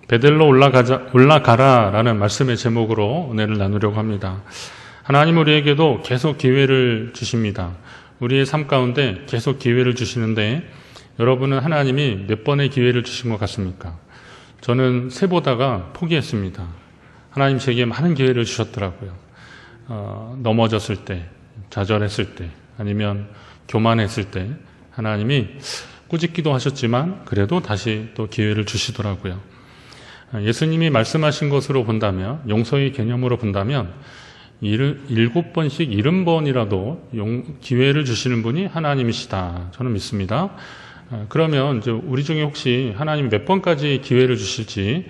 베델로 올라가라라는 말씀의 제목으로 은혜를 나누려고 합니다. 하나님 우리에게도 계속 기회를 주십니다. 우리의 삶 가운데 계속 기회를 주시는데 여러분은 하나님이 몇 번의 기회를 주신 것 같습니까? 저는 세 보다가 포기했습니다. 하나님 제게 많은 기회를 주셨더라고요. 넘어졌을 때, 좌절했을 때, 아니면 교만했을 때 하나님이 꾸짖기도 하셨지만 그래도 다시 또 기회를 주시더라고요. 예수님이 말씀하신 것으로 본다면, 용서의 개념으로 본다면 7번씩 70번이라도 기회를 주시는 분이 하나님이시다. 저는 믿습니다. 그러면 이제 우리 중에 혹시 하나님이 몇 번까지 기회를 주실지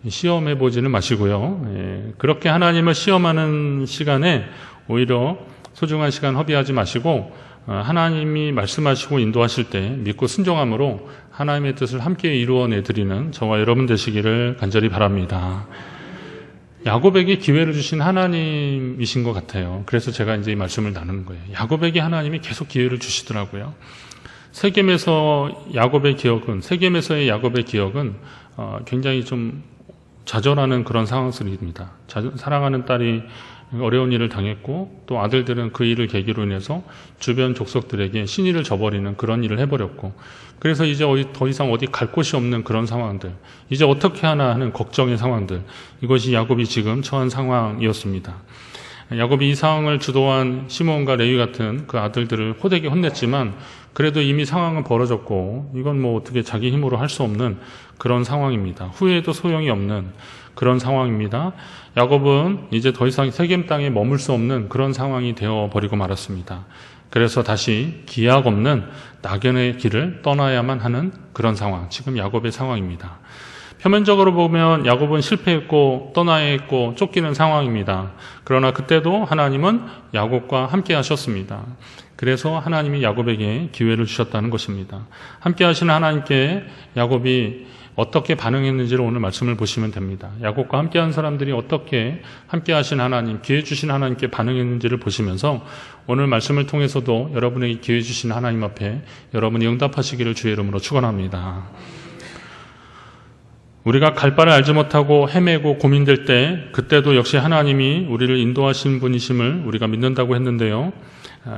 시험해 보지는 마시고요. 그렇게 하나님을 시험하는 시간에 오히려 소중한 시간 허비하지 마시고 하나님이 말씀하시고 인도하실 때 믿고 순종함으로 하나님의 뜻을 함께 이루어내드리는 저와 여러분 되시기를 간절히 바랍니다. 야곱에게 기회를 주신 하나님이신 것 같아요. 그래서 제가 이제 이 말씀을 나누는 거예요. 야곱에게 하나님이 계속 기회를 주시더라고요. 세겜에서의 야곱의 기억은 굉장히 좀 좌절하는 그런 상황들입니다. 사랑하는 딸이 어려운 일을 당했고 또 아들들은 그 일을 계기로 인해서 주변 족속들에게 신의를 저버리는 그런 일을 해버렸고 그래서 이제 더 이상 어디 갈 곳이 없는 그런 상황들, 이제 어떻게 하나 하는 걱정의 상황들, 이것이 야곱이 지금 처한 상황이었습니다. 야곱이 이 상황을 주도한 시몬과 레위 같은 그 아들들을 호되게 혼냈지만 그래도 이미 상황은 벌어졌고 이건 뭐 어떻게 자기 힘으로 할 수 없는 그런 상황입니다. 후회해도 소용이 없는 그런 상황입니다. 야곱은 이제 더 이상 세겜 땅에 머물 수 없는 그런 상황이 되어버리고 말았습니다. 그래서 다시 기약 없는 낙연의 길을 떠나야만 하는 그런 상황, 지금 야곱의 상황입니다. 표면적으로 보면 야곱은 실패했고 떠나야 했고 쫓기는 상황입니다. 그러나 그때도 하나님은 야곱과 함께 하셨습니다. 그래서 하나님이 야곱에게 기회를 주셨다는 것입니다. 함께 하시는 하나님께 야곱이 어떻게 반응했는지를 오늘 말씀을 보시면 됩니다. 야곱과 함께한 사람들이 어떻게 함께 하신 하나님, 기회 주신 하나님께 반응했는지를 보시면서 오늘 말씀을 통해서도 여러분에게 기회 주신 하나님 앞에 여러분이 응답하시기를 주의 이름으로 축원합니다. 우리가 갈 바를 알지 못하고 헤매고 고민될 때 그때도 역시 하나님이 우리를 인도하신 분이심을 우리가 믿는다고 했는데요.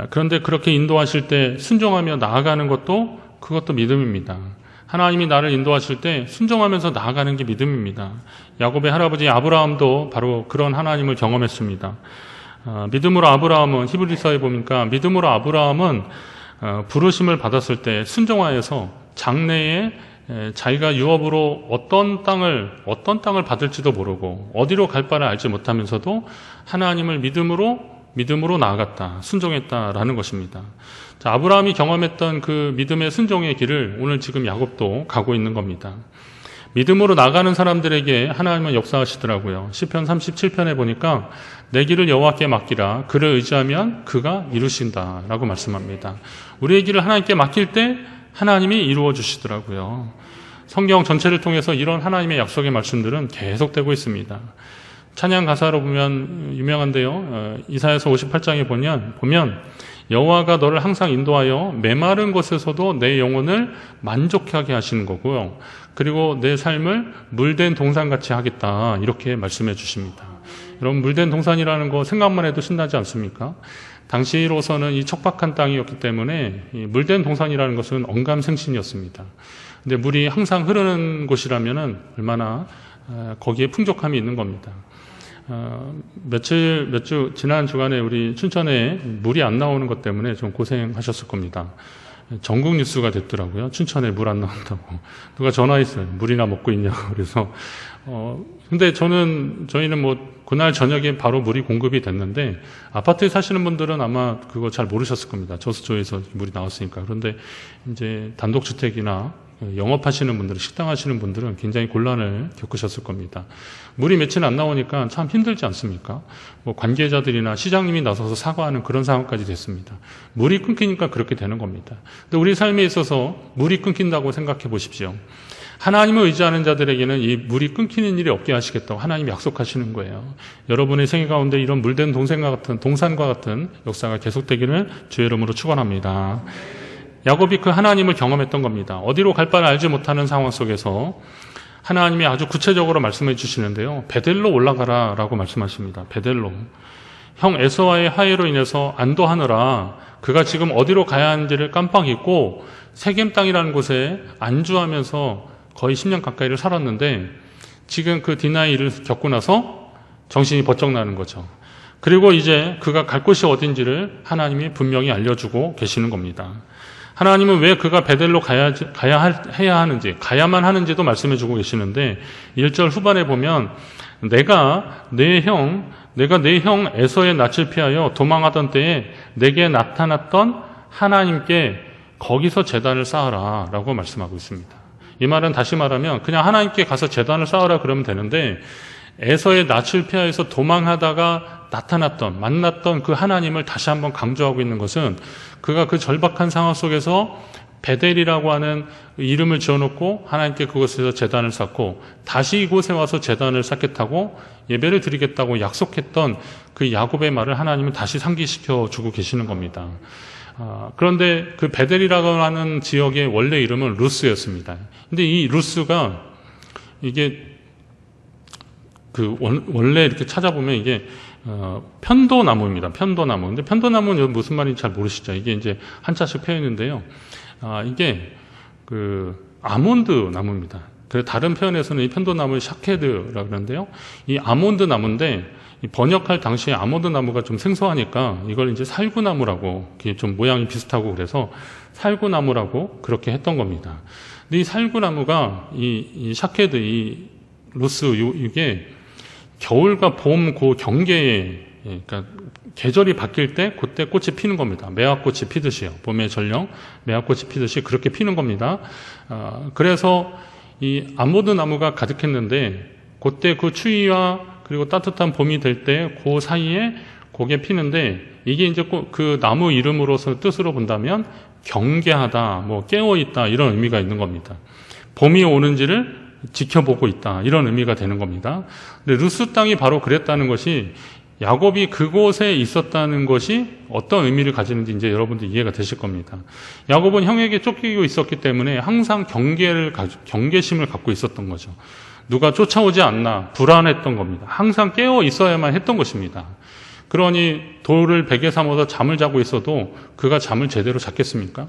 그런데 그렇게 인도하실 때 순종하며 나아가는 것도 그것도 믿음입니다. 하나님이 나를 인도하실 때 순종하면서 나아가는 게 믿음입니다. 야곱의 할아버지 아브라함도 바로 그런 하나님을 경험했습니다. 믿음으로 아브라함은 히브리서에 보니까 믿음으로 아브라함은 부르심을 받았을 때 순종하여서 장래에 자기가 유업으로 어떤 땅을 받을지도 모르고 어디로 갈 바를 알지 못하면서도 하나님을 믿음으로 나아갔다, 순종했다라는 것입니다. 자, 아브라함이 경험했던 그 믿음의 순종의 길을 오늘 지금 야곱도 가고 있는 겁니다. 믿음으로 나가는 사람들에게 하나님은 역사하시더라고요. 시편 37편에 보니까 내 길을 여호와께 맡기라, 그를 의지하면 그가 이루신다라고 말씀합니다. 우리의 길을 하나님께 맡길 때 하나님이 이루어 주시더라고요. 성경 전체를 통해서 이런 하나님의 약속의 말씀들은 계속되고 있습니다. 찬양 가사로 보면 유명한데요. 이사야서 58장에 보면 여호와가 너를 항상 인도하여 메마른 곳에서도 내 영혼을 만족하게 하시는 거고요. 그리고 내 삶을 물된 동산같이 하겠다, 이렇게 말씀해 주십니다. 여러분, 물된 동산이라는 거 생각만 해도 신나지 않습니까? 당시로서는 이 척박한 땅이었기 때문에 이 물된 동산이라는 것은 언감생심이었습니다. 근데 물이 항상 흐르는 곳이라면은 얼마나 거기에 풍족함이 있는 겁니다. 지난 주간에 우리 춘천에 물이 안 나오는 것 때문에 좀 고생하셨을 겁니다. 전국 뉴스가 됐더라고요. 춘천에 물 안 나온다고. 누가 전화했어요. 물이나 먹고 있냐고. 그래서, 근데 저희는 뭐, 그날 저녁에 바로 물이 공급이 됐는데, 아파트에 사시는 분들은 아마 그거 잘 모르셨을 겁니다. 저수조에서 물이 나왔으니까. 그런데 이제 단독주택이나 영업하시는 분들, 식당 하시는 분들은 굉장히 곤란을 겪으셨을 겁니다. 물이 며칠 안 나오니까 참 힘들지 않습니까? 뭐 관계자들이나 시장님이 나서서 사과하는 그런 상황까지 됐습니다. 물이 끊기니까 그렇게 되는 겁니다. 근데 우리 삶에 있어서 물이 끊긴다고 생각해 보십시오. 하나님을 의지하는 자들에게는 이 물이 끊기는 일이 없게 하시겠다고 하나님이 약속하시는 거예요. 여러분의 생애 가운데 이런 물된 동산과 같은 역사가 계속되기를 주의 이름으로 축원합니다. 야곱이 그 하나님을 경험했던 겁니다. 어디로 갈 바를 알지 못하는 상황 속에서 하나님이 아주 구체적으로 말씀해 주시는데요. 베델로 올라가라 라고 말씀하십니다. 베델로. 형 에서와의 화해로 인해서 안도하느라 그가 지금 어디로 가야 하는지를 깜빡 잊고 세겜 땅이라는 곳에 안주하면서 거의 10년 가까이를 살았는데 지금 그 디나이를 겪고 나서 정신이 번쩍 나는 거죠. 그리고 이제 그가 갈 곳이 어딘지를 하나님이 분명히 알려주고 계시는 겁니다. 하나님은 왜 그가 베델로 해야 하는지, 가야만 하는지도 말씀해 주고 계시는데 1절 후반에 보면 내가 내 형 에서의 낯을 피하여 도망하던 때에 내게 나타났던 하나님께 거기서 제단을 쌓아라 라고 말씀하고 있습니다. 이 말은 다시 말하면 그냥 하나님께 가서 제단을 쌓으라 그러면 되는데 에서의 낯을 피하여서 도망하다가 만났던 그 하나님을 다시 한번 강조하고 있는 것은 그가 그 절박한 상황 속에서 베델이라고 하는 이름을 지어놓고 하나님께 그곳에서 제단을 쌓고 다시 이곳에 와서 제단을 쌓겠다고 예배를 드리겠다고 약속했던 그 야곱의 말을 하나님은 다시 상기시켜 주고 계시는 겁니다. 그런데 그 베델이라고 하는 지역의 원래 이름은 루스였습니다. 근데 이 루스가 이게 원래 이렇게 찾아보면 이게 편도나무입니다. 편도나무. 근데 편도나무는 무슨 말인지 잘 모르시죠? 이게 이제 한자식 표현인데요. 이게 아몬드 나무입니다. 다른 표현에서는 이 편도나무를 샤케드라고 그러는데요. 이 아몬드 나무인데 번역할 당시에 아몬드 나무가 좀 생소하니까 이걸 이제 살구나무라고, 좀 모양이 비슷하고 그래서 살구나무라고 그렇게 했던 겁니다. 근데 이 살구나무가 이 샤케드, 이 루스, 이게 겨울과 봄 그 경계에, 그러니까 계절이 바뀔 때 그때 꽃이 피는 겁니다. 매화꽃이 피듯이요. 봄의 전령 매화꽃이 피듯이 그렇게 피는 겁니다. 그래서 이 아몬드 나무가 가득했는데 그때 그 추위와 그리고 따뜻한 봄이 될 때 그 사이에 그게 피는데 이게 이제 그 나무 이름으로서 뜻으로 본다면 경계하다, 깨어있다 이런 의미가 있는 겁니다. 봄이 오는지를 지켜보고 있다 이런 의미가 되는 겁니다. 근데 루스 땅이 바로 그랬다는 것이 야곱이 그곳에 있었다는 것이 어떤 의미를 가지는지 이제 여러분들 이해가 되실 겁니다. 야곱은 형에게 쫓기고 있었기 때문에 항상 경계심을 갖고 있었던 거죠. 누가 쫓아오지 않나 불안했던 겁니다. 항상 깨어 있어야만 했던 것입니다. 그러니 돌을 베개 삼아서 잠을 자고 있어도 그가 잠을 제대로 잤겠습니까?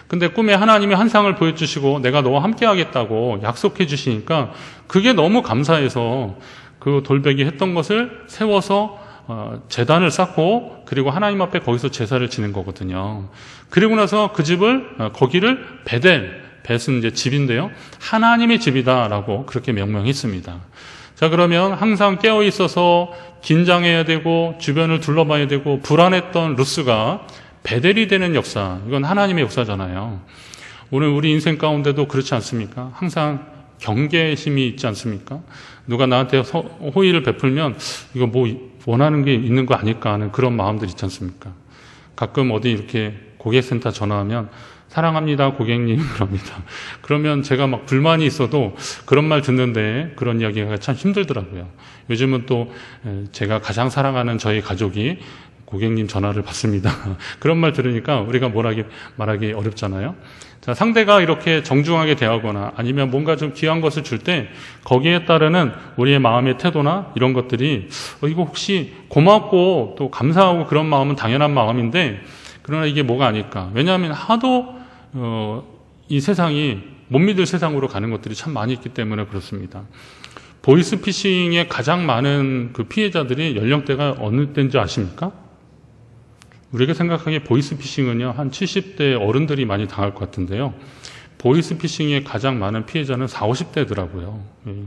근데 꿈에 하나님이 한 상을 보여주시고 내가 너와 함께 하겠다고 약속해 주시니까 그게 너무 감사해서 그 돌베개 했던 것을 세워서 제단을 쌓고 그리고 하나님 앞에 거기서 제사를 지낸 거거든요. 그리고 나서 그 집을 거기를 벳은 이제 집인데요. 하나님의 집이다라고 그렇게 명명했습니다. 자, 그러면 항상 깨어 있어서 긴장해야 되고 주변을 둘러봐야 되고 불안했던 루스가 베델이 되는 역사, 이건 하나님의 역사잖아요. 오늘 우리 인생 가운데도 그렇지 않습니까? 항상 경계심이 있지 않습니까? 누가 나한테 호의를 베풀면 이거 원하는 게 있는 거 아닐까 하는 그런 마음들 있지 않습니까? 가끔 어디 이렇게 고객센터 전화하면 사랑합니다 고객님 그럽니다. 그러면 제가 막 불만이 있어도 그런 말 듣는데 그런 이야기가 참 힘들더라고요. 요즘은 또 제가 가장 사랑하는 저희 가족이 고객님 전화를 받습니다. 그런 말 들으니까 우리가 말하기 어렵잖아요. 자, 상대가 이렇게 정중하게 대하거나 아니면 뭔가 좀 귀한 것을 줄 때 거기에 따르는 우리의 마음의 태도나 이런 것들이 이거 혹시 고맙고 또 감사하고 그런 마음은 당연한 마음인데 그러나 이게 뭐가 아닐까. 왜냐하면 하도 이 세상이 못 믿을 세상으로 가는 것들이 참 많이 있기 때문에 그렇습니다. 보이스피싱의 가장 많은 그 피해자들이 연령대가 어느 때인지 아십니까? 우리가 생각하기에 보이스피싱은요, 한 70대 어른들이 많이 당할 것 같은데요. 보이스피싱의 가장 많은 피해자는 40, 50대더라고요.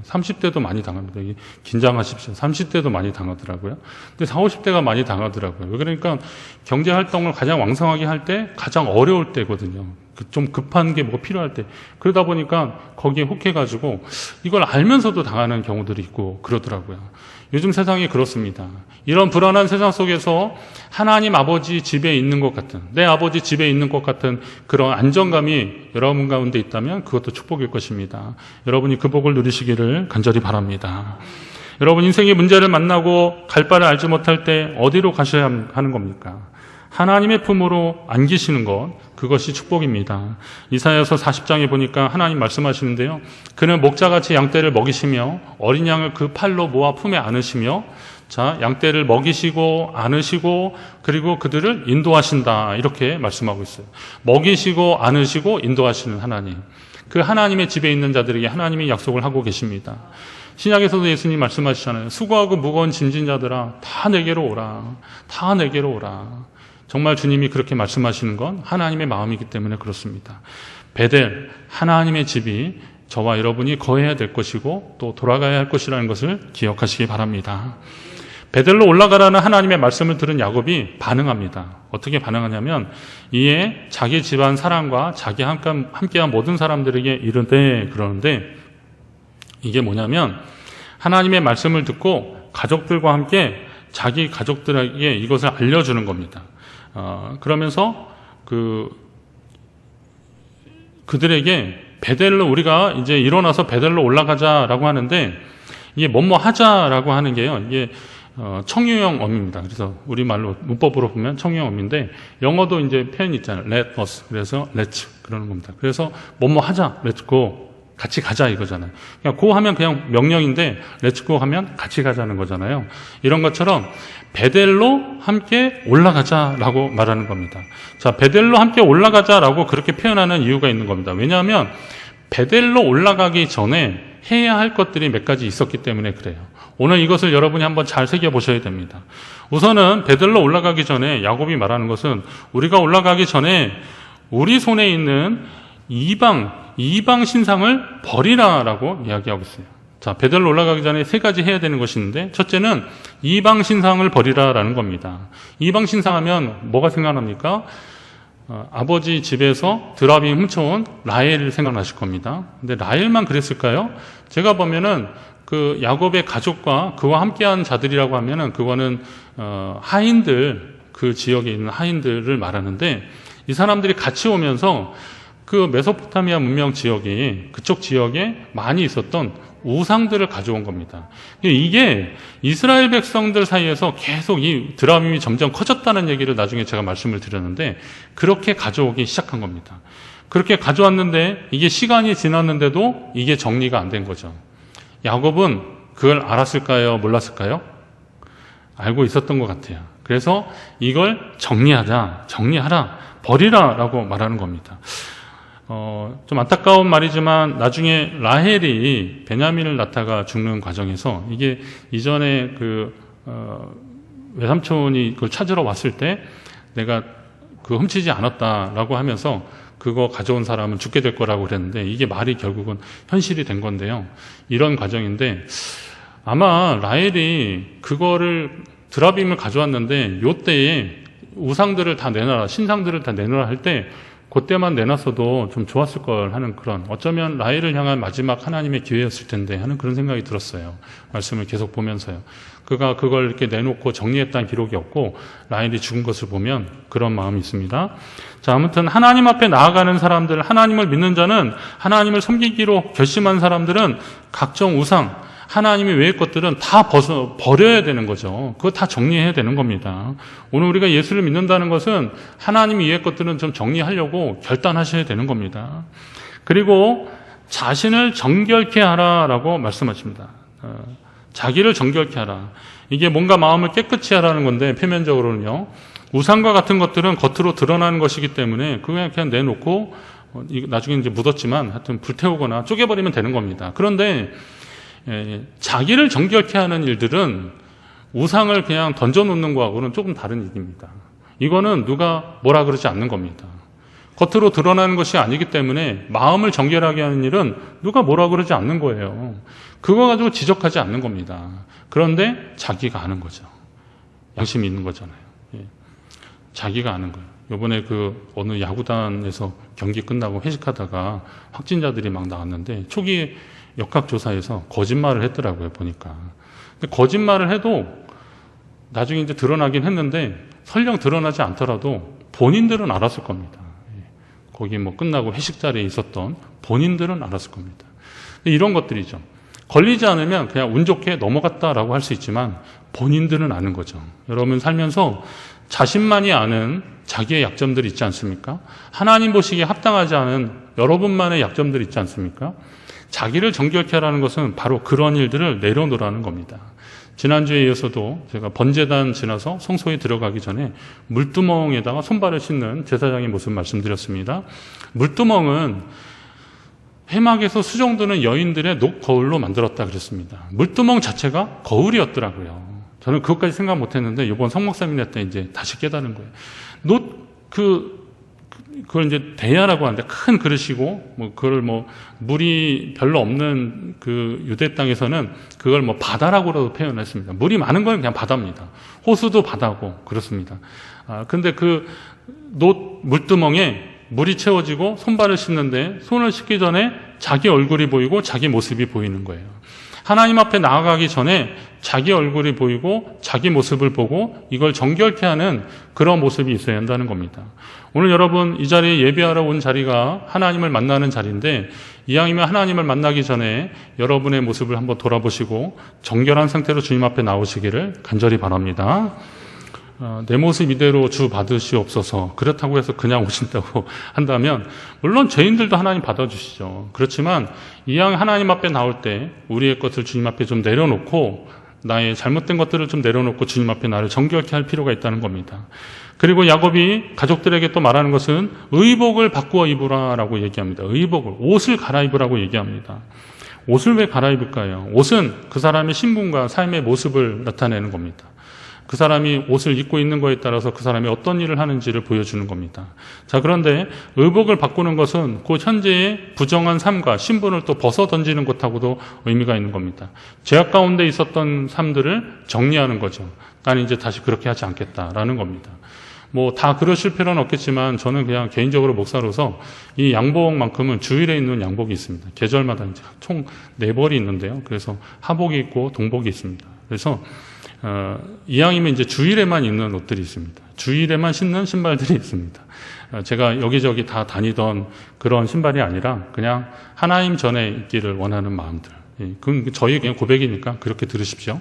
30대도 많이 당합니다. 긴장하십시오. 30대도 많이 당하더라고요. 근데 40, 50대가 많이 당하더라고요. 그러니까 경제활동을 가장 왕성하게 할 때 가장 어려울 때거든요. 좀 급한 게 뭐가 필요할 때. 그러다 보니까 거기에 혹해가지고 이걸 알면서도 당하는 경우들이 있고 그러더라고요. 요즘 세상이 그렇습니다. 이런 불안한 세상 속에서 하나님 아버지 집에 있는 것 같은, 내 아버지 집에 있는 것 같은 그런 안정감이 여러분 가운데 있다면 그것도 축복일 것입니다. 여러분이 그 복을 누리시기를 간절히 바랍니다. 여러분 인생의 문제를 만나고 갈 바를 알지 못할 때 어디로 가셔야 하는 겁니까? 하나님의 품으로 안기시는 것, 그것이 축복입니다. 이사야서 40장에 보니까 하나님 말씀하시는데요. 그는 목자같이 양떼를 먹이시며 어린 양을 그 팔로 모아 품에 안으시며, 자, 양떼를 먹이시고 안으시고 그리고 그들을 인도하신다, 이렇게 말씀하고 있어요. 먹이시고 안으시고 인도하시는 하나님, 그 하나님의 집에 있는 자들에게 하나님이 약속을 하고 계십니다. 신약에서도 예수님 말씀하시잖아요. 수고하고 무거운 짐진 자들아, 다 내게로 오라. 다 내게로 오라. 정말 주님이 그렇게 말씀하시는 건 하나님의 마음이기 때문에 그렇습니다. 베델, 하나님의 집이 저와 여러분이 거해야 될 것이고 또 돌아가야 할 것이라는 것을 기억하시기 바랍니다. 베델로 올라가라는 하나님의 말씀을 들은 야곱이 반응합니다. 어떻게 반응하냐면, 이에 자기 집안 사람과 자기 함께한 모든 사람들에게 이르되, 그러는데 이게 뭐냐면 하나님의 말씀을 듣고 가족들과 함께 자기 가족들에게 이것을 알려주는 겁니다. 그러면서 그들에게 베델로, 우리가 이제 일어나서 베델로 올라가자라고 하는데, 이게 뭐뭐 하자라고 하는 게요, 이게 청유형 어미입니다. 그래서 우리말로 문법으로 보면 청유형 어미인데, 영어도 이제 표현이 있잖아요. let us. 그래서 let's 그러는 겁니다. 그래서 뭐뭐 하자, let's go. 같이 가자 이거잖아요. 그냥 go 하면 그냥 명령인데 let's go 하면 같이 가자는 거잖아요. 이런 것처럼 베델로 함께 올라가자라고 말하는 겁니다. 자, 베델로 함께 올라가자라고 그렇게 표현하는 이유가 있는 겁니다. 왜냐하면 베델로 올라가기 전에 해야 할 것들이 몇 가지 있었기 때문에 그래요. 오늘 이것을 여러분이 한번 잘 새겨보셔야 됩니다. 우선은 베델로 올라가기 전에 야곱이 말하는 것은, 우리가 올라가기 전에 우리 손에 있는 이방 신상을 버리라라고 이야기하고 있어요. 자, 베델로 올라가기 전에 세 가지 해야 되는 것이 있는데, 첫째는 이방 신상을 버리라라는 겁니다. 이방 신상하면 뭐가 생각납니까? 아버지 집에서 드라빔 훔쳐온 라헬 생각나실 겁니다. 근데 라헬만 그랬을까요? 제가 보면은 그 야곱의 가족과 그와 함께한 자들이라고 하면은 그거는 하인들, 그 지역에 있는 하인들을 말하는데, 이 사람들이 같이 오면서 그 메소포타미아 문명 지역이, 그쪽 지역에 많이 있었던 우상들을 가져온 겁니다. 이게 이스라엘 백성들 사이에서 계속 이 드라빔이 점점 커졌다는 얘기를 나중에 제가 말씀을 드렸는데, 그렇게 가져오기 시작한 겁니다. 그렇게 가져왔는데 이게 시간이 지났는데도 이게 정리가 안 된 거죠. 야곱은 그걸 알았을까요? 몰랐을까요? 알고 있었던 것 같아요. 그래서 이걸 정리하라, 버리라라고 말하는 겁니다. 좀 안타까운 말이지만 나중에 라헬이 베냐민을 낳다가 죽는 과정에서, 이게 이전에 외삼촌이 그걸 찾으러 왔을 때 내가 훔치지 않았다라고 하면서 그거 가져온 사람은 죽게 될 거라고 그랬는데, 이게 말이 결국은 현실이 된 건데요. 이런 과정인데, 아마 라헬이 그거를 드라빔을 가져왔는데 요때에 우상들을 다 내놔라, 신상들을 다 내놔라 할 때 그때만 내놨어도 좀 좋았을 걸 하는, 그런, 어쩌면 라헬을 향한 마지막 하나님의 기회였을 텐데 하는 그런 생각이 들었어요. 말씀을 계속 보면서요. 그가 그걸 이렇게 내놓고 정리했다는 기록이 없고 라헬이 죽은 것을 보면 그런 마음이 있습니다. 자, 아무튼 하나님 앞에 나아가는 사람들, 하나님을 믿는 자는, 하나님을 섬기기로 결심한 사람들은 각종 우상, 하나님의 외의 것들은 다 버려야 되는 거죠. 그거 다 정리해야 되는 겁니다. 오늘 우리가 예수를 믿는다는 것은 하나님 외의 것들은 좀 정리하려고 결단하셔야 되는 겁니다. 그리고 자신을 정결케 하라라고 말씀하십니다. 자기를 정결케 하라. 이게 뭔가 마음을 깨끗이 하라는 건데, 표면적으로는요. 우상과 같은 것들은 겉으로 드러나는 것이기 때문에 그냥 내놓고, 나중에 이제 묻었지만 하여튼 불태우거나 쪼개버리면 되는 겁니다. 그런데 자기를 정결케 하는 일들은 우상을 그냥 던져놓는 거하고는 조금 다른 일입니다. 이거는 누가 뭐라 그러지 않는 겁니다. 겉으로 드러나는 것이 아니기 때문에 마음을 정결하게 하는 일은 누가 뭐라 그러지 않는 거예요. 그거 가지고 지적하지 않는 겁니다. 그런데 자기가 아는 거죠. 양심이 있는 거잖아요. 자기가 아는 거예요. 요번에 어느 야구단에서 경기 끝나고 회식하다가 확진자들이 막 나왔는데, 초기에 역학조사에서 거짓말을 했더라고요, 보니까. 근데 거짓말을 해도 나중에 이제 드러나긴 했는데, 설령 드러나지 않더라도 본인들은 알았을 겁니다. 거기 끝나고 회식 자리에 있었던 본인들은 알았을 겁니다. 이런 것들이죠. 걸리지 않으면 그냥 운 좋게 넘어갔다라고 할 수 있지만 본인들은 아는 거죠. 여러분 살면서 자신만이 아는 자기의 약점들이 있지 않습니까? 하나님 보시기에 합당하지 않은 여러분만의 약점들이 있지 않습니까? 자기를 정결케 하라는 것은 바로 그런 일들을 내려놓으라는 겁니다. 지난주에 이어서도 제가 번제단 지나서 성소에 들어가기 전에 물두멍에다가 손발을 씻는 제사장의 모습 말씀드렸습니다. 물두멍은 회막에서 수종드는 여인들의 녹거울로 만들었다 그랬습니다. 물두멍 자체가 거울이었더라고요. 저는 그것까지 생각 못했는데 이번 성목사님네 때 이제 다시 깨달은 거예요. 그걸 이제 대야라고 하는데 큰 그릇이고 그걸 물이 별로 없는 그 유대 땅에서는 그걸 바다라고라도 표현했습니다. 물이 많은 건 그냥 바다입니다. 호수도 바다고 그렇습니다. 근데 그 물두멍에 물이 채워지고 손발을 씻는데 손을 씻기 전에 자기 얼굴이 보이고 자기 모습이 보이는 거예요. 하나님 앞에 나아가기 전에 자기 얼굴이 보이고 자기 모습을 보고 이걸 정결케 하는 그런 모습이 있어야 한다는 겁니다. 오늘 여러분 이 자리에 예배하러 온 자리가 하나님을 만나는 자리인데 이왕이면 하나님을 만나기 전에 여러분의 모습을 한번 돌아보시고 정결한 상태로 주님 앞에 나오시기를 간절히 바랍니다. 내 모습 이대로 주 받으시옵소서. 그렇다고 해서 그냥 오신다고 한다면 물론 죄인들도 하나님 받아주시죠. 그렇지만 이왕 하나님 앞에 나올 때 우리의 것을 주님 앞에 좀 내려놓고 나의 잘못된 것들을 좀 내려놓고 주님 앞에 나를 정결케 할 필요가 있다는 겁니다. 그리고 야곱이 가족들에게 또 말하는 것은 의복을 바꾸어 입으라라고 얘기합니다. 의복을, 옷을 갈아입으라고 얘기합니다. 옷을 왜 갈아입을까요? 옷은 그 사람의 신분과 삶의 모습을 나타내는 겁니다. 그 사람이 옷을 입고 있는 거에 따라서 그 사람이 어떤 일을 하는지를 보여주는 겁니다. 자, 그런데 의복을 바꾸는 것은 그 현재의 부정한 삶과 신분을 또 벗어 던지는 것하고도 의미가 있는 겁니다. 죄악 가운데 있었던 삶들을 정리하는 거죠. 나는 이제 다시 그렇게 하지 않겠다라는 겁니다. 다 그러실 필요는 없겠지만 저는 그냥 개인적으로 목사로서 이 양복만큼은 주일에 입는 양복이 있습니다. 계절마다 이제 총 4벌이 있는데요. 그래서 하복이 있고 동복이 있습니다. 그래서 이왕이면 이제 주일에만 입는 옷들이 있습니다. 주일에만 신는 신발들이 있습니다. 제가 여기저기 다 다니던 그런 신발이 아니라 그냥 하나님 전에 있기를 원하는 마음들. 그건 저희 그냥 고백이니까 그렇게 들으십시오.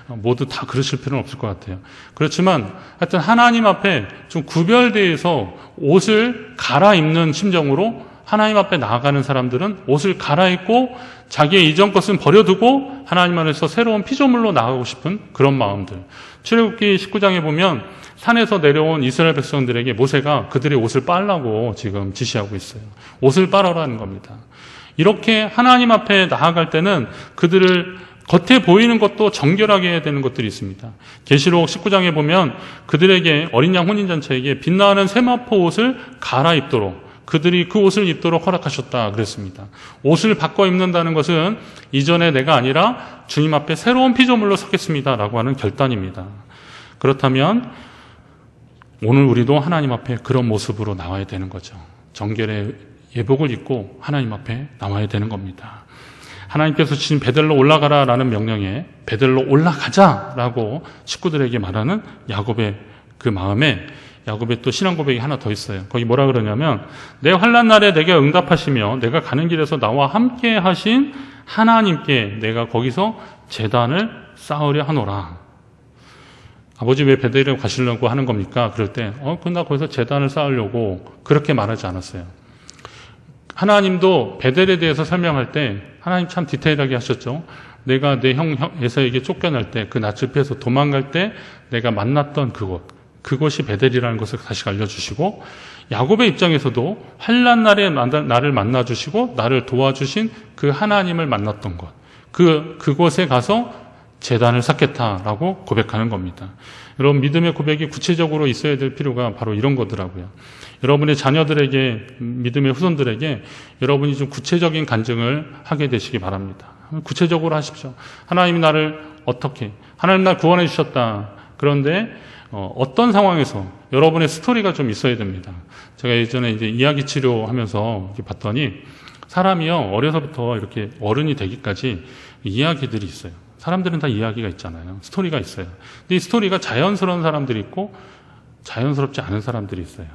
모두 다 그러실 필요는 없을 것 같아요. 그렇지만 하여튼 하나님 앞에 좀 구별되어서 옷을 갈아입는 심정으로 하나님 앞에 나아가는 사람들은 옷을 갈아입고 자기의 이전 것은 버려두고 하나님 안에서 새로운 피조물로 나가고 싶은 그런 마음들. 출애굽기 19장에 보면 산에서 내려온 이스라엘 백성들에게 모세가 그들의 옷을 빨라고 지금 지시하고 있어요. 옷을 빨아라는 겁니다. 이렇게 하나님 앞에 나아갈 때는 그들을 겉에 보이는 것도 정결하게 해야 되는 것들이 있습니다. 계시록 19장에 보면 그들에게 어린 양 혼인잔치에게 빛나는 세마포 옷을 갈아입도록 그들이 그 옷을 입도록 허락하셨다 그랬습니다. 옷을 바꿔 입는다는 것은 이전에 내가 아니라 주님 앞에 새로운 피조물로 서겠습니다라고 하는 결단입니다. 그렇다면 오늘 우리도 하나님 앞에 그런 모습으로 나와야 되는 거죠. 정결의 예복을 입고 하나님 앞에 나와야 되는 겁니다. 하나님께서 주신 베델로 올라가라라는 명령에 베델로 올라가자라고 식구들에게 말하는 야곱의 그 마음에 야곱의 또 신앙 고백이 하나 더 있어요. 거기 뭐라 그러냐면 내 환난 날에 내게 응답하시며 내가 가는 길에서 나와 함께 하신 하나님께 내가 거기서 제단을 쌓으려 하노라. 아버지 왜 베델에 가시려고 하는 겁니까? 그럴 때 나 거기서 제단을 쌓으려고 그렇게 말하지 않았어요. 하나님도 베델에 대해서 설명할 때 하나님 참 디테일하게 하셨죠. 내가 내 형 에서에게 쫓겨날 때 그 낯을 피해서 도망갈 때 내가 만났던 그것이 베델이라는 것을 다시 알려주시고 야곱의 입장에서도 환난 날에 나를 만나주시고 나를 도와주신 그 하나님을 만났던 것 그곳에 가서 제단을 쌓겠다라고 고백하는 겁니다. 여러분 믿음의 고백이 구체적으로 있어야 될 필요가 바로 이런 거더라고요. 여러분의 자녀들에게 믿음의 후손들에게 여러분이 좀 구체적인 간증을 하게 되시기 바랍니다. 구체적으로 하십시오. 하나님이 나를 어떻게 하나님 날 구원해 주셨다. 그런데 어떤 상황에서 여러분의 스토리가 좀 있어야 됩니다. 제가 예전에 이제 이야기 치료하면서 이렇게 봤더니 사람이요 어려서부터 이렇게 어른이 되기까지 이야기들이 있어요. 사람들은 다 이야기가 있잖아요. 스토리가 있어요. 근데 이 스토리가 자연스러운 사람들이 있고 자연스럽지 않은 사람들이 있어요.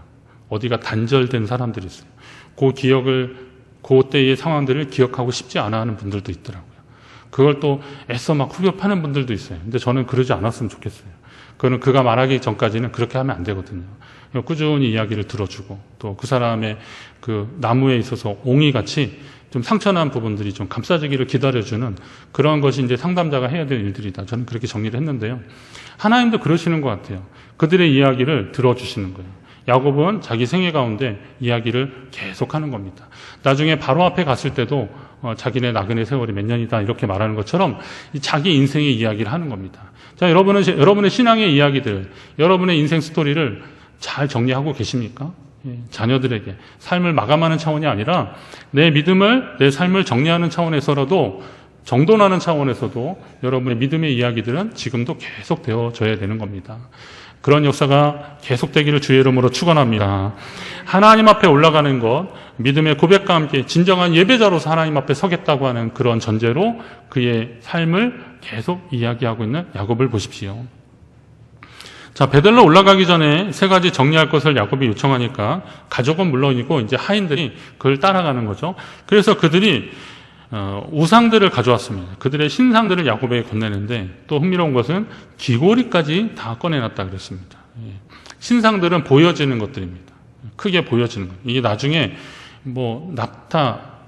어디가 단절된 사람들이 있어요. 그 기억을 그 때의 상황들을 기억하고 싶지 않아 하는 분들도 있더라고요. 그걸 또 애써 막 후벼 파는 분들도 있어요. 근데 저는 그러지 않았으면 좋겠어요. 그거는 그가 말하기 전까지는 그렇게 하면 안 되거든요. 꾸준히 이야기를 들어주고 또 그 사람의 그 나무에 있어서 옹이같이 좀 상처난 부분들이 좀 감싸지기를 기다려주는 그런 것이 이제 상담자가 해야 될 일들이다. 저는 그렇게 정리를 했는데요. 하나님도 그러시는 것 같아요. 그들의 이야기를 들어주시는 거예요. 야곱은 자기 생애 가운데 이야기를 계속하는 겁니다. 나중에 바로 앞에 갔을 때도 자기네 나그네 세월이 몇 년이다 이렇게 말하는 것처럼 자기 인생의 이야기를 하는 겁니다. 자, 여러분의 신앙의 이야기들, 여러분의 인생 스토리를 잘 정리하고 계십니까? 자녀들에게 삶을 마감하는 차원이 아니라 내 믿음을, 내 삶을 정리하는 차원에서라도, 정돈하는 차원에서도 여러분의 믿음의 이야기들은 지금도 계속 되어져야 되는 겁니다. 그런 역사가 계속되기를 주의 이름으로 축원합니다. 하나님 앞에 올라가는 것, 믿음의 고백과 함께 진정한 예배자로서 하나님 앞에 서겠다고 하는 그런 전제로 그의 삶을 계속 이야기하고 있는 야곱을 보십시오. 자, 베들로 올라가기 전에 세 가지 정리할 것을 야곱이 요청하니까 가족은 물론이고 이제 하인들이 그걸 따라가는 거죠. 그래서 그들이 우상들을 가져왔습니다. 그들의 신상들을 야곱에게 건네는데 또 흥미로운 것은 귀고리까지 다 꺼내놨다 그랬습니다. 신상들은 보여지는 것들입니다. 크게 보여지는 것. 이게 나중에 뭐 그러니까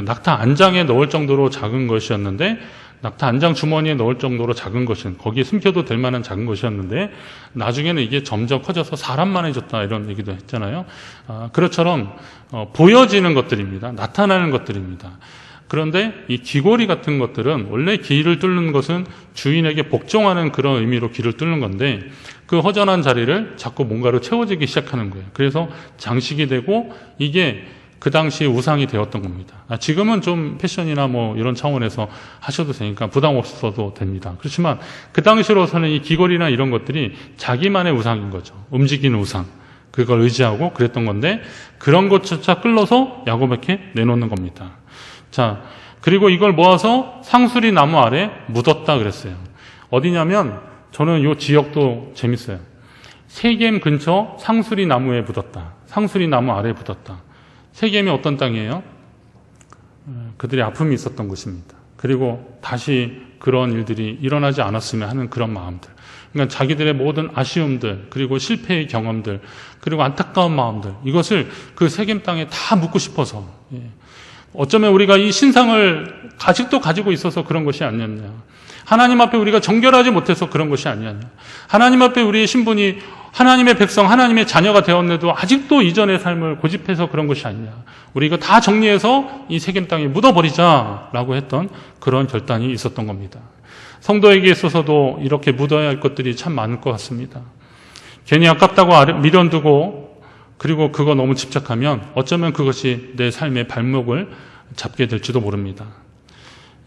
낙타 안장에 넣을 정도로 작은 것이었는데, 낙타 안장 주머니에 넣을 정도로 작은 것은, 거기에 숨겨도 될 만한 작은 것이었는데 나중에는 이게 점점 커져서 사람만해졌다 이런 얘기도 했잖아요. 그것처럼 보여지는 것들입니다. 나타나는 것들입니다. 그런데 이 귀고리 같은 것들은 원래 길을 뚫는 것은 주인에게 복종하는 그런 의미로 길을 뚫는 건데 그 허전한 자리를 자꾸 뭔가로 채워지기 시작하는 거예요. 그래서 장식이 되고 이게 그 당시에 우상이 되었던 겁니다. 지금은 좀 패션이나 뭐 이런 차원에서 하셔도 되니까 부담 없어도 됩니다. 그렇지만 그 당시로서는 이 귀걸이나 이런 것들이 자기만의 우상인 거죠. 움직이는 우상. 그걸 의지하고 그랬던 건데 그런 것조차 끌러서 야곱에게 내놓는 겁니다. 자, 그리고 이걸 모아서 상수리 나무 아래 묻었다 그랬어요. 어디냐면 저는 이 지역도 재밌어요. 세겜 근처 상수리 나무에 묻었다. 상수리 나무 아래에 묻었다. 세겜이 어떤 땅이에요? 그들의 아픔이 있었던 곳입니다. 그리고 다시 그런 일들이 일어나지 않았으면 하는 그런 마음들. 그러니까 자기들의 모든 아쉬움들, 그리고 실패의 경험들, 그리고 안타까운 마음들, 이것을 그 세겜 땅에 다 묻고 싶어서. 어쩌면 우리가 이 신상을 아직도 가지고 있어서 그런 것이 아니었냐. 하나님 앞에 우리가 정결하지 못해서 그런 것이 아니었냐. 하나님 앞에 우리의 신분이 하나님의 백성, 하나님의 자녀가 되었는데도 아직도 이전의 삶을 고집해서 그런 것이 아니냐. 우리 이거 다 정리해서 이 세겜 땅에 묻어버리자라고 했던 그런 결단이 있었던 겁니다. 성도에게 있어서도 이렇게 묻어야 할 것들이 참 많을 것 같습니다. 괜히 아깝다고 미련두고 그리고 그거 너무 집착하면 어쩌면 그것이 내 삶의 발목을 잡게 될지도 모릅니다.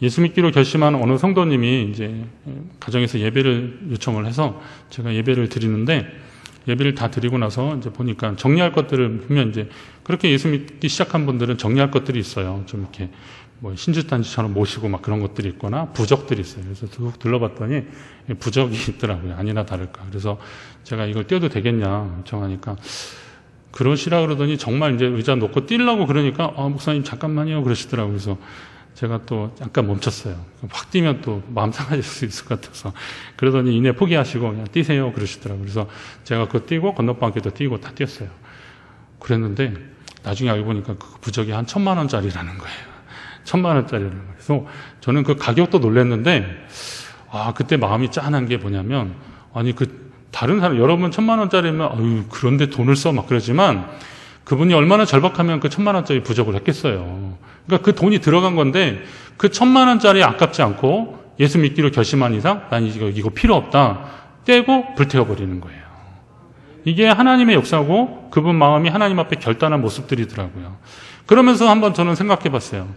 예수 믿기로 결심한 어느 성도님이 이제 가정에서 예배를 요청을 해서 제가 예배를 드리는데 예배를 다 드리고 나서 이제 보니까 정리할 것들을 보면 이제 그렇게 예수 믿기 시작한 분들은 정리할 것들이 있어요. 좀 이렇게 뭐 신주단지처럼 모시고 막 그런 것들이 있거나 부적들이 있어요. 그래서 쭉 둘러봤더니 부적이 있더라고요. 아니나 다를까. 그래서 제가 이걸 떼어도 되겠냐 요청하니까 그러시라 그러더니 정말 이제 의자 놓고 띄려고 그러니까 목사님 잠깐만요 그러시더라고요. 그래서 제가 또 약간 멈췄어요. 확 뛰면 또 마음 상하실 수 있을 것 같아서. 그러더니 이내 포기하시고 그냥 뛰세요 그러시더라고요. 그래서 제가 그거 뛰고 건너방에도 뛰고 다 뛰었어요. 그랬는데 나중에 알고 보니까 그 부적이 한 1,000만 원짜리라는 거예요. 1,000만 원짜리라는 거예요. 그래서 저는 그 가격도 놀랐는데 그때 마음이 짠한 게 뭐냐면 아니 다른 사람 여러분 1,000만 원짜리면 그런데 돈을 써 막 그러지만 그분이 얼마나 절박하면 그 1,000만 원짜리 부적을 했겠어요. 그러니까 그 돈이 들어간 건데 그 1,000만 원짜리 아깝지 않고 예수 믿기로 결심한 이상 난 이거 필요 없다 떼고 불태워버리는 거예요. 이게 하나님의 역사고 그분 마음이 하나님 앞에 결단한 모습들이더라고요. 그러면서 한번 저는 생각해 봤어요.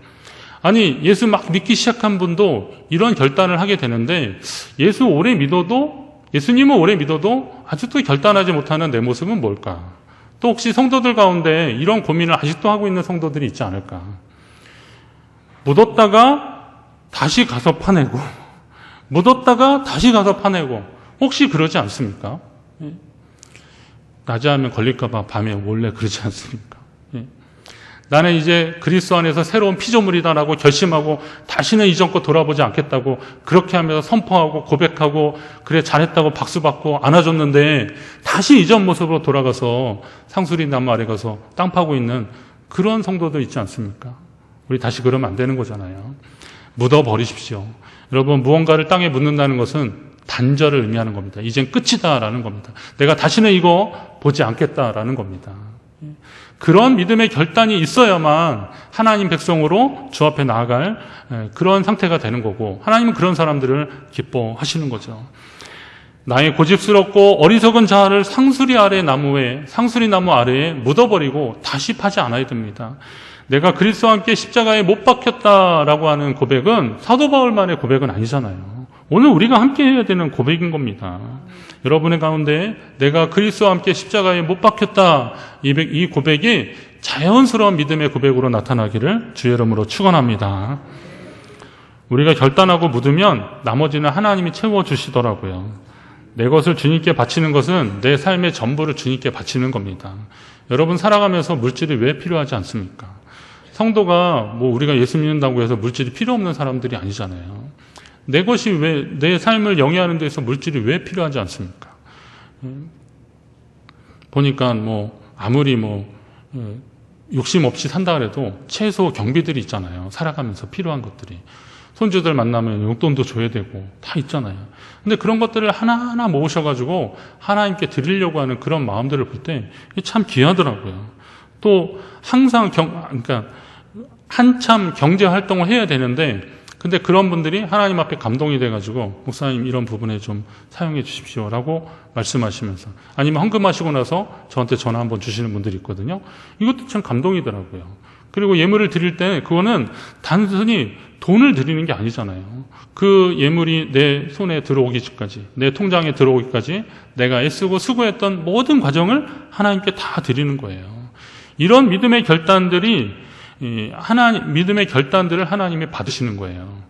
아니 예수 막 믿기 시작한 분도 이런 결단을 하게 되는데 예수님을 오래 믿어도 아직도 결단하지 못하는 내 모습은 뭘까? 또 혹시 성도들 가운데 이런 고민을 아직도 하고 있는 성도들이 있지 않을까? 묻었다가 다시 가서 파내고 묻었다가 다시 가서 파내고 혹시 그러지 않습니까? 낮에 하면 걸릴까 봐 밤에 원래 그러지 않습니까? 나는 이제 그리스도 안에서 새로운 피조물이다라고 결심하고 다시는 이전 거 돌아보지 않겠다고 그렇게 하면서 선포하고 고백하고 그래 잘했다고 박수받고 안아줬는데 다시 이전 모습으로 돌아가서 상수리 나무 아래 가서 땅 파고 있는 그런 성도도 있지 않습니까? 우리 다시 그러면 안 되는 거잖아요. 묻어버리십시오. 여러분, 무언가를 땅에 묻는다는 것은 단절을 의미하는 겁니다. 이젠 끝이다라는 겁니다. 내가 다시는 이거 보지 않겠다라는 겁니다. 그런 믿음의 결단이 있어야만 하나님 백성으로 주 앞에 나아갈 그런 상태가 되는 거고, 하나님은 그런 사람들을 기뻐하시는 거죠. 나의 고집스럽고 어리석은 자아를 상수리 나무 아래에 묻어버리고 다시 파지 않아야 됩니다. 내가 그리스도와 함께 십자가에 못 박혔다라고 하는 고백은 사도 바울만의 고백은 아니잖아요. 오늘 우리가 함께 해야 되는 고백인 겁니다. 여러분의 가운데 내가 그리스도와 함께 십자가에 못 박혔다, 이 고백이 자연스러운 믿음의 고백으로 나타나기를 주의 이름으로 축원합니다. 우리가 결단하고 묻으면 나머지는 하나님이 채워주시더라고요. 내 것을 주님께 바치는 것은 내 삶의 전부를 주님께 바치는 겁니다. 여러분, 살아가면서 물질이 왜 필요하지 않습니까? 성도가 우리가 예수 믿는다고 해서 물질이 필요 없는 사람들이 아니잖아요. 내 것이 왜, 내 삶을 영위하는 데서 물질이 왜 필요하지 않습니까? 보니까 아무리 욕심 없이 산다 그래도 최소 경비들이 있잖아요. 살아가면서 필요한 것들이. 손주들 만나면 용돈도 줘야 되고 다 있잖아요. 근데 그런 것들을 하나하나 모으셔가지고 하나님께 드리려고 하는 그런 마음들을 볼 때 참 귀하더라고요. 또 항상 그러니까 한참 경제 활동을 해야 되는데, 근데 그런 분들이 하나님 앞에 감동이 돼가지고 목사님 이런 부분에 좀 사용해 주십시오라고 말씀하시면서, 아니면 헌금하시고 나서 저한테 전화 한번 주시는 분들이 있거든요. 이것도 참 감동이더라고요. 그리고 예물을 드릴 때 그거는 단순히 돈을 드리는 게 아니잖아요. 그 예물이 내 손에 들어오기까지, 내 통장에 들어오기까지 내가 애쓰고 수고했던 모든 과정을 하나님께 다 드리는 거예요. 이런 믿음의 결단들을 하나님이 받으시는 거예요.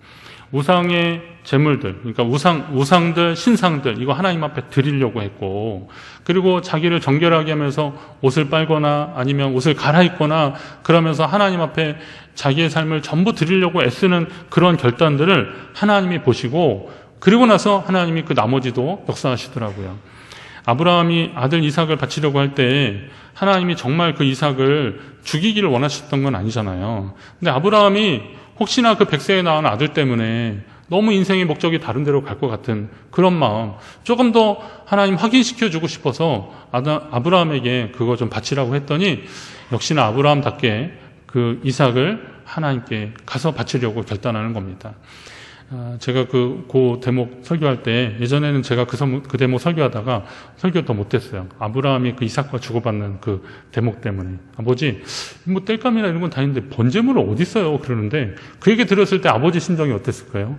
우상의 제물들, 그러니까 우상들, 신상들, 이거 하나님 앞에 드리려고 했고, 그리고 자기를 정결하게 하면서 옷을 빨거나 아니면 옷을 갈아입거나 그러면서 하나님 앞에 자기의 삶을 전부 드리려고 애쓰는 그런 결단들을 하나님이 보시고, 그리고 나서 하나님이 그 나머지도 역사하시더라고요. 아브라함이 아들 이삭을 바치려고 할 때 하나님이 정말 그 이삭을 죽이기를 원하셨던 건 아니잖아요. 근데 아브라함이 혹시나 그 100세에 낳은 아들 때문에 너무 인생의 목적이 다른 데로 갈 것 같은 그런 마음, 조금 더 하나님 확인시켜 주고 싶어서 아브라함에게 그거 좀 바치라고 했더니, 역시나 아브라함답게 그 이삭을 하나님께 가서 바치려고 결단하는 겁니다. 제가 그 대목 설교할 때, 예전에는 제가 그 대목 설교하다가 설교 더 못했어요. 아브라함이 그 이삭과 주고받는 그 대목 때문에. 아버지, 땔감이나 이런 건 다 있는데 번제물은 어디 있어요? 그러는데, 그 얘기 들었을 때 아버지 심정이 어땠을까요?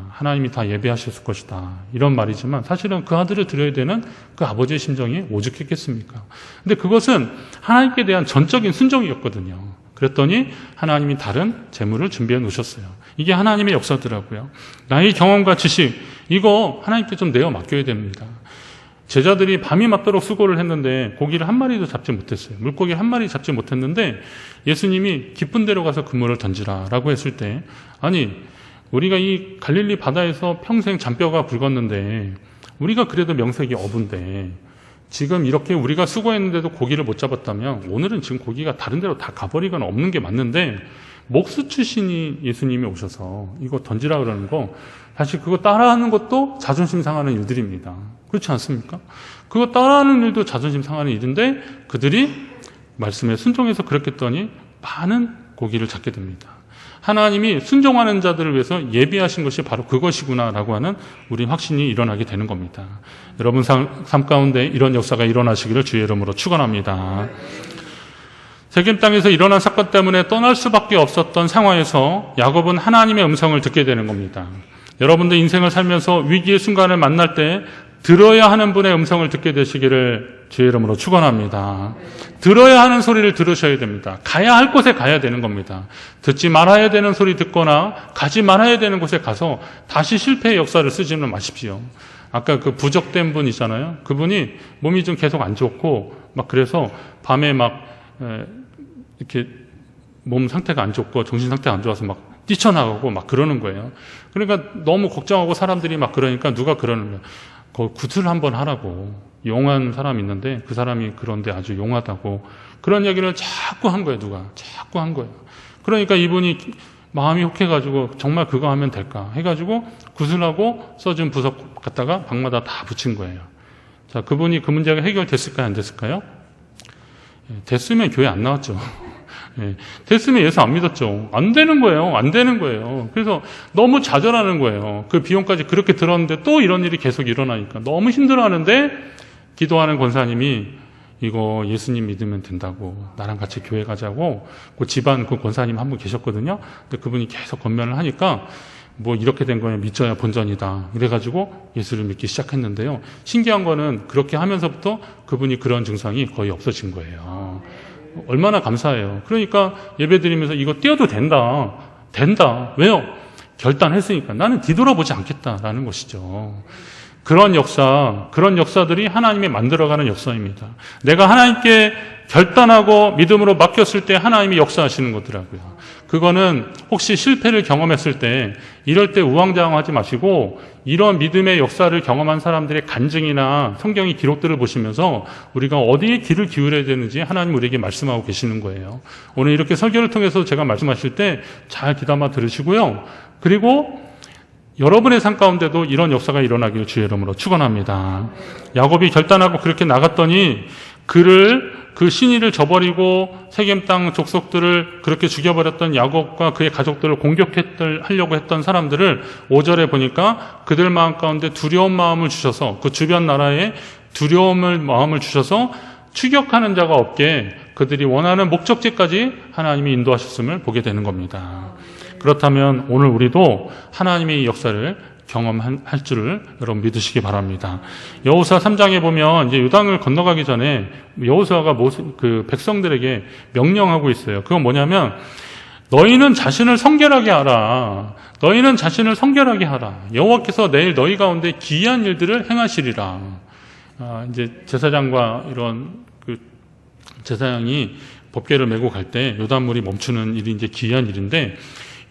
하나님이 다 예배하셨을 것이다, 이런 말이지만 사실은 그 아들을 드려야 되는 그 아버지의 심정이 오죽했겠습니까? 근데 그것은 하나님께 대한 전적인 순종이었거든요. 그랬더니 하나님이 다른 재물을 준비해 놓으셨어요. 이게 하나님의 역사더라고요. 나의 경험과 지식, 이거 하나님께 좀 내어 맡겨야 됩니다. 제자들이 밤이 맞도록 수고를 했는데 고기를 한 마리도 잡지 못했어요. 물고기 한 마리 잡지 못했는데 예수님이 깊은 데로 가서 그물을 던지라라고 했을 때, 아니, 우리가 이 갈릴리 바다에서 평생 잔뼈가 굵었는데, 우리가 그래도 명색이 어부인데 지금 이렇게 우리가 수고했는데도 고기를 못 잡았다면 오늘은 지금 고기가 다른 데로 다 가버리거나 없는 게 맞는데, 목수 출신이 예수님이 오셔서 이거 던지라 그러는 거, 사실 그거 따라하는 것도 자존심 상하는 일들입니다. 그렇지 않습니까? 그거 따라하는 일도 자존심 상하는 일인데 그들이 말씀에 순종해서 그렇게 했더니 많은 고기를 잡게 됩니다. 하나님이 순종하는 자들을 위해서 예비하신 것이 바로 그것이구나라고 하는 우리 확신이 일어나게 되는 겁니다. 여러분 삶 가운데 이런 역사가 일어나시기를 주의 이름으로 축원합니다. 세겜 땅에서 일어난 사건 때문에 떠날 수밖에 없었던 상황에서 야곱은 하나님의 음성을 듣게 되는 겁니다. 여러분들 인생을 살면서 위기의 순간을 만날 때 들어야 하는 분의 음성을 듣게 되시기를 주의 이름으로 축원합니다. 들어야 하는 소리를 들으셔야 됩니다. 가야 할 곳에 가야 되는 겁니다. 듣지 말아야 되는 소리 듣거나 가지 말아야 되는 곳에 가서 다시 실패의 역사를 쓰지는 마십시오. 아까 그 부적된 분 있잖아요. 그분이 몸이 좀 계속 안 좋고 막 그래서 밤에 막 이렇게 몸 상태가 안 좋고 정신 상태가 안 좋아서 막 뛰쳐나가고 막 그러는 거예요. 그러니까 너무 걱정하고 사람들이 막 그러니까 누가 그러는 거예요. 그 구슬 한번 하라고. 용한 사람이 있는데 그 사람이 그런데 아주 용하다고. 그런 얘기를 자꾸 한 거예요. 누가. 자꾸 한 거예요. 그러니까 이분이 마음이 혹해가지고 정말 그거 하면 될까 해가지고 구슬하고 써준 부석 갖다가 방마다 다 붙인 거예요. 자, 그분이 그 문제가 해결됐을까요? 안 됐을까요? 됐으면 교회 안 나왔죠. 됐으면 예수 안 믿었죠. 안 되는 거예요. 안 되는 거예요. 그래서 너무 좌절하는 거예요. 그 비용까지 그렇게 들었는데 또 이런 일이 계속 일어나니까 너무 힘들어하는데 기도하는 권사님이 이거 예수님 믿으면 된다고 나랑 같이 교회 가자고 그 집안 그 권사님 한 분 계셨거든요. 근데 그분이 계속 권면을 하니까 뭐 이렇게 된 거면 믿져야 본전이다. 이래가지고 예수를 믿기 시작했는데요. 신기한 거는 그렇게 하면서부터 그분이 그런 증상이 거의 없어진 거예요. 얼마나 감사해요. 그러니까 예배 드리면서 이거 띄워도 된다. 된다. 왜요? 결단했으니까. 나는 뒤돌아보지 않겠다라는 것이죠. 그런 역사들이 하나님이 만들어가는 역사입니다. 내가 하나님께 결단하고 믿음으로 맡겼을 때 하나님이 역사하시는 거더라고요. 그거는 혹시 실패를 경험했을 때 이럴 때 우왕좌왕하지 마시고 이런 믿음의 역사를 경험한 사람들의 간증이나 성경의 기록들을 보시면서 우리가 어디에 귀를 기울여야 되는지 하나님 우리에게 말씀하고 계시는 거예요. 오늘 이렇게 설교를 통해서 제가 말씀하실 때 잘 귀담아 들으시고요. 그리고 여러분의 삶 가운데도 이런 역사가 일어나기를 주의 이름으로 축원합니다. 야곱이 결단하고 그렇게 나갔더니 그 신의를 저버리고 세겜 땅 족속들을 그렇게 죽여버렸던 야곱과 그의 가족들을 공격하려고 했던 사람들을 5절에 보니까 그들 마음 가운데 두려운 마음을 주셔서 그 주변 나라에 마음을 주셔서 추격하는 자가 없게 그들이 원하는 목적지까지 하나님이 인도하셨음을 보게 되는 겁니다. 그렇다면 오늘 우리도 하나님의 역사를 경험할 줄을 여러분 믿으시기 바랍니다. 여호수아 3장에 보면 이제 요단을 건너가기 전에 여호수아가 그 백성들에게 명령하고 있어요. 그건 뭐냐면 너희는 자신을 성결하게 하라. 너희는 자신을 성결하게 하라. 여호와께서 내일 너희 가운데 기이한 일들을 행하시리라. 이제 제사장과 이런 그 제사장이 법궤를 메고 갈 때 요단물이 멈추는 일이 이제 기이한 일인데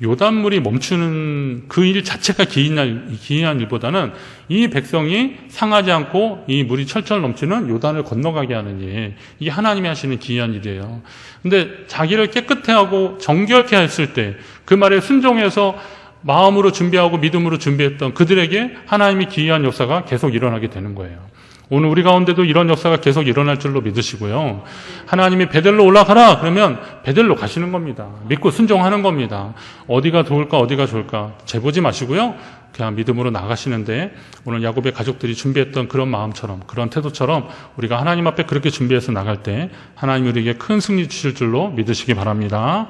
요단물이 멈추는 그 일 자체가 기이한 일보다는 이 백성이 상하지 않고 이 물이 철철 넘치는 요단을 건너가게 하는 일, 이게 하나님이 하시는 기이한 일이에요. 근데 자기를 깨끗해 하고 정결케 했을 때 그 말에 순종해서 마음으로 준비하고 믿음으로 준비했던 그들에게 하나님이 기이한 역사가 계속 일어나게 되는 거예요. 오늘 우리 가운데도 이런 역사가 계속 일어날 줄로 믿으시고요. 하나님이 베델로 올라가라 그러면 베델로 가시는 겁니다. 믿고 순종하는 겁니다. 어디가 좋을까 어디가 좋을까 재보지 마시고요. 그냥 믿음으로 나가시는데 오늘 야곱의 가족들이 준비했던 그런 마음처럼 그런 태도처럼 우리가 하나님 앞에 그렇게 준비해서 나갈 때 하나님 우리에게 큰 승리 주실 줄로 믿으시기 바랍니다.